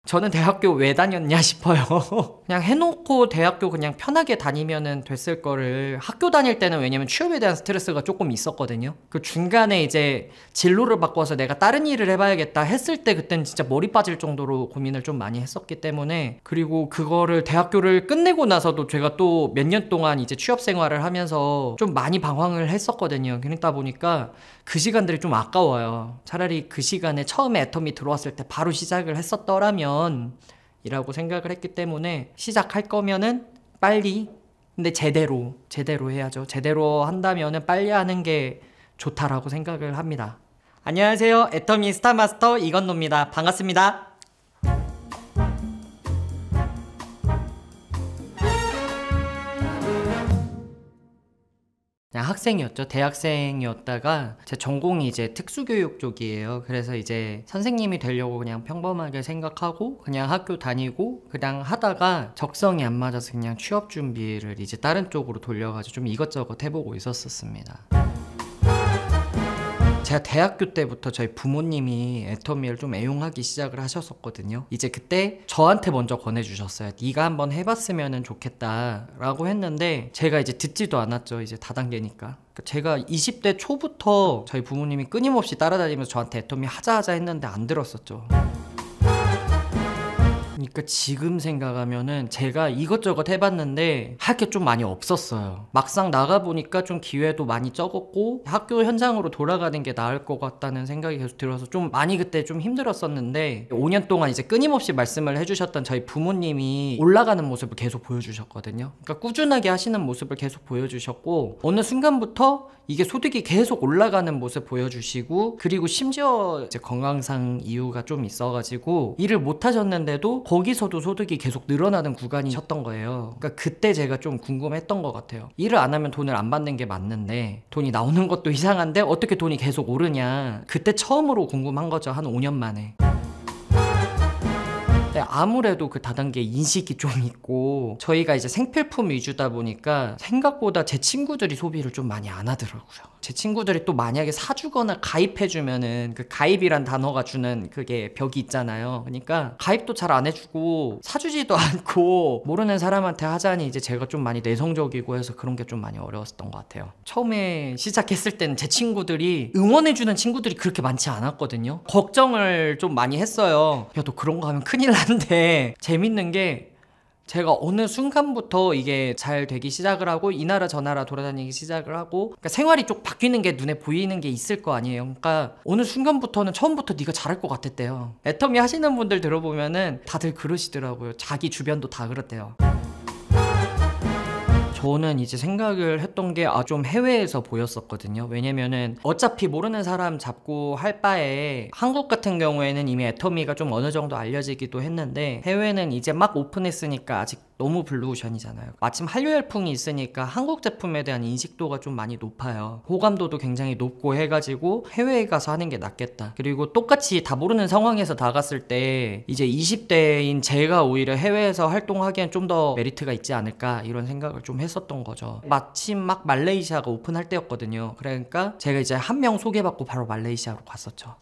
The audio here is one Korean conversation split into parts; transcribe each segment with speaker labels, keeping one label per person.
Speaker 1: 저는 대학교 왜 다녔냐 싶어요. 그냥 해놓고 대학교 그냥 편하게 다니면은 됐을 거를 학교 다닐 때는 왜냐면 취업에 대한 스트레스가 조금 있었거든요. 그 중간에 이제 진로를 바꿔서 내가 다른 일을 해봐야겠다 했을 때 그땐 진짜 머리 빠질 정도로 고민을 좀 많이 했었기 때문에, 그리고 그거를 대학교를 끝내고 나서도 제가 또 몇 년 동안 이제 취업 생활을 하면서 좀 많이 방황을 했었거든요. 그러다 보니까 그 시간들이 좀 아까워요. 차라리 그 시간에 처음에 애터미 들어왔을 때 바로 시작을 했었더라면 이라고 생각을 했기 때문에, 시작할 거면은 빨리, 근데 제대로 해야죠. 제대로 한다면은 빨리 하는 게 좋다라고 생각을 합니다. 안녕하세요, 애터미 스타마스터 이건노입니다. 반갑습니다. 그냥 학생이었죠. 대학생이었다가 제 전공이 이제 특수교육 쪽이에요. 그래서 이제 선생님이 되려고 그냥 평범하게 생각하고 그냥 학교 다니고 그냥 하다가 적성이 안 맞아서 그냥 취업 준비를 이제 다른 쪽으로 돌려가지고 좀 이것저것 해보고 있었습니다. 제가 대학교 때부터 저희 부모님이 애터미를 좀 애용하기 시작을 하셨었거든요. 이제 그때 저한테 먼저 권해주셨어요. 네가 한번 해봤으면 좋겠다 라고 했는데 제가 이제 듣지도 않았죠. 이제 다단계니까. 제가 20대 초부터 저희 부모님이 끊임없이 따라다니면서 저한테 애터미 하자 했는데 안 들었었죠. 그러니까 지금 생각하면은 제가 이것저것 해봤는데 할 게 좀 많이 없었어요. 막상 나가보니까 좀 기회도 많이 적었고 학교 현장으로 돌아가는 게 나을 것 같다는 생각이 계속 들어서 좀 많이 그때 좀 힘들었었는데, 5년 동안 이제 끊임없이 말씀을 해주셨던 저희 부모님이 올라가는 모습을 계속 보여주셨거든요. 그러니까 꾸준하게 하시는 모습을 계속 보여주셨고, 어느 순간부터 이게 소득이 계속 올라가는 모습 보여주시고, 그리고 심지어 이제 건강상 이유가 좀 있어가지고 일을 못 하셨는데도 거기서도 소득이 계속 늘어나는 구간이셨던 거예요. 그러니까 그때 제가 좀 궁금했던 것 같아요. 일을 안 하면 돈을 안 받는 게 맞는데 돈이 나오는 것도 이상한데 어떻게 돈이 계속 오르냐. 그때 처음으로 궁금한 거죠. 한 5년 만에. 아무래도 그 다단계 인식이 좀 있고, 저희가 이제 생필품 위주다 보니까 생각보다 제 친구들이 소비를 좀 많이 안 하더라고요. 제 친구들이 또 만약에 사주거나 가입해주면은 그 가입이란 단어가 주는 그게 벽이 있잖아요. 그러니까 가입도 잘 안 해주고 사주지도 않고 모르는 사람한테 하자니 이제 제가 좀 많이 내성적이고 해서 그런 게 좀 많이 어려웠던 것 같아요. 처음에 시작했을 때는 제 친구들이, 응원해주는 친구들이 그렇게 많지 않았거든요. 걱정을 좀 많이 했어요. 야, 너 그런 거 하면 큰일 난데. 재밌는 게 제가 어느 순간부터 이게 잘 되기 시작을 하고 이 나라 저 나라 돌아다니기 시작을 하고, 그러니까 생활이 좀 바뀌는 게 눈에 보이는 게 있을 거 아니에요. 그러니까 어느 순간부터는 처음부터 네가 잘할 것 같았대요. 애터미 하시는 분들 들어보면은 다들 그러시더라고요. 자기 주변도 다 그렇대요. 저는 이제 생각을 했던 게 좀 해외에서 보였었거든요. 왜냐면은 어차피 모르는 사람 잡고 할 바에 한국 같은 경우에는 이미 애터미가 좀 어느 정도 알려지기도 했는데, 해외는 이제 막 오픈했으니까 아직 너무 블루오션이잖아요. 마침 한류 열풍이 있으니까 한국 제품에 대한 인식도가 좀 많이 높아요. 호감도도 굉장히 높고 해가지고 해외에 가서 하는 게 낫겠다. 그리고 똑같이 다 모르는 상황에서 나갔을 때 이제 20대인 제가 오히려 해외에서 활동하기엔 좀 더 메리트가 있지 않을까 이런 생각을 좀 했었던 거죠. 마침 막 말레이시아가 오픈할 때였거든요. 그러니까 제가 이제 한 명 소개받고 바로 말레이시아로 갔었죠.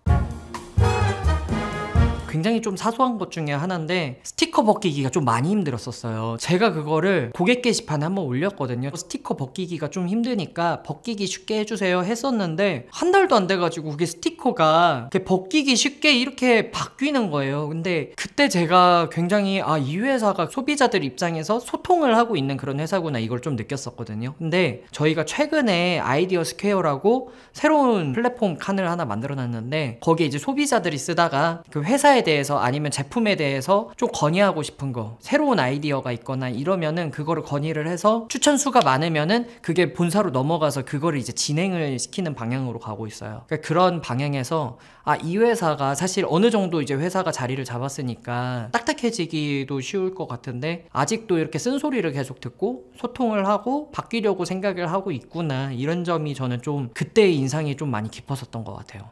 Speaker 1: 굉장히 좀 사소한 것 중에 하나인데 스티커 벗기기가 좀 많이 힘들었었어요. 제가 그거를 고객 게시판에 한번 올렸거든요. 스티커 벗기기가 좀 힘드니까 벗기기 쉽게 해주세요 했었는데 한 달도 안 돼가지고 그게 스티커가 벗기기 쉽게 이렇게 바뀌는 거예요. 근데 그때 제가 굉장히 이 회사가 소비자들 입장에서 소통을 하고 있는 그런 회사구나 이걸 좀 느꼈었거든요. 근데 저희가 최근에 아이디어 스퀘어라고 새로운 플랫폼 칸을 하나 만들어 놨는데, 거기에 이제 소비자들이 쓰다가 그 회사에 대해서 아니면 제품에 대해서 좀 건의하고 싶은 거, 새로운 아이디어가 있거나 이러면은 그거를 건의를 해서 추천 수가 많으면은 그게 본사로 넘어가서 그거를 이제 진행을 시키는 방향으로 가고 있어요. 그러니까 그런 방향에서 이 회사가 사실 어느 정도 이제 회사가 자리를 잡았으니까 딱딱해지기도 쉬울 것 같은데 아직도 이렇게 쓴소리를 계속 듣고 소통을 하고 바뀌려고 생각을 하고 있구나, 이런 점이 저는 좀 그때의 인상이 좀 많이 깊었었던 것 같아요.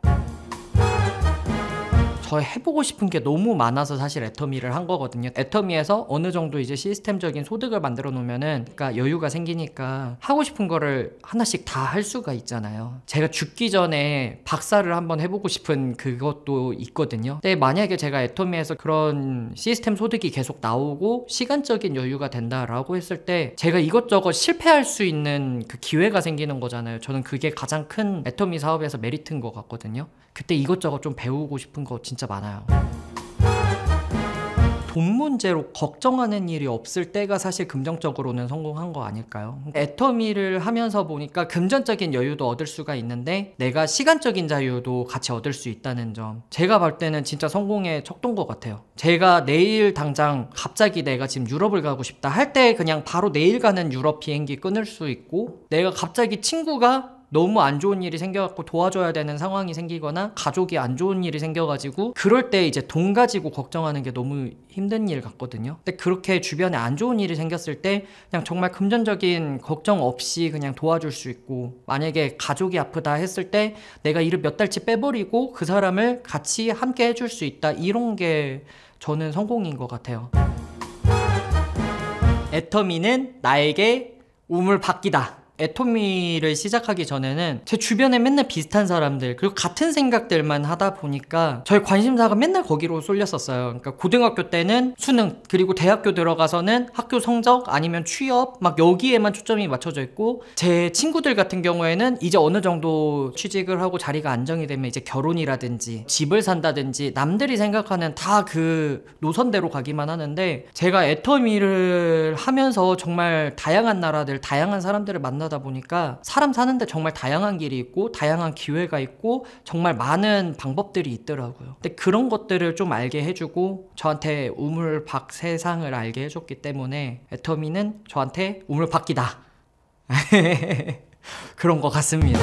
Speaker 1: 더 해보고 싶은 게 너무 많아서 사실 애터미를 한 거거든요. 애터미에서 어느 정도 이제 시스템적인 소득을 만들어 놓으면은 그러니까 여유가 생기니까 하고 싶은 거를 하나씩 다 할 수가 있잖아요. 제가 죽기 전에 박사를 한번 해보고 싶은 그것도 있거든요. 근데 만약에 제가 애터미에서 그런 시스템 소득이 계속 나오고 시간적인 여유가 된다라고 했을 때 제가 이것저것 실패할 수 있는 그 기회가 생기는 거잖아요. 저는 그게 가장 큰 애터미 사업에서 메리트인 것 같거든요. 그때 이것저것 좀 배우고 싶은 거 진짜 많아요. 돈 문제로 걱정하는 일이 없을 때가 사실 금전적으로는 성공한 거 아닐까요? 애터미를 하면서 보니까 금전적인 여유도 얻을 수가 있는데 내가 시간적인 자유도 같이 얻을 수 있다는 점, 제가 볼 때는 진짜 성공의 척도인 것 같아요. 제가 내일 당장 갑자기 내가 지금 유럽을 가고 싶다 할 때 그냥 바로 내일 가는 유럽 비행기 끊을 수 있고, 내가 갑자기 친구가 너무 안 좋은 일이 생겨갖고 도와줘야 되는 상황이 생기거나 가족이 안 좋은 일이 생겨가지고 그럴 때 이제 돈 가지고 걱정하는 게 너무 힘든 일 같거든요. 근데 그렇게 주변에 안 좋은 일이 생겼을 때 그냥 정말 금전적인 걱정 없이 그냥 도와줄 수 있고, 만약에 가족이 아프다 했을 때 내가 일을 몇 달치 빼버리고 그 사람을 같이 함께 해줄 수 있다, 이런 게 저는 성공인 것 같아요. 애터미는 나에게 우물파끼다. 애터미를 시작하기 전에는 제 주변에 맨날 비슷한 사람들 그리고 같은 생각들만 하다 보니까 저의 관심사가 맨날 거기로 쏠렸었어요. 그러니까 고등학교 때는 수능, 그리고 대학교 들어가서는 학교 성적 아니면 취업, 막 여기에만 초점이 맞춰져 있고, 제 친구들 같은 경우에는 이제 어느 정도 취직을 하고 자리가 안정이 되면 이제 결혼이라든지 집을 산다든지 남들이 생각하는 다 그 노선대로 가기만 하는데, 제가 애터미를 하면서 정말 다양한 나라들, 다양한 사람들을 만나다 보니까 사람 사는데 정말 다양한 길이 있고 다양한 기회가 있고 정말 많은 방법들이 있더라고요. 근데 그런 것들을 좀 알게 해주고 저한테 우물박 세상을 알게 해줬기 때문에 애터미는 저한테 우물박기다. 그런 것 같습니다.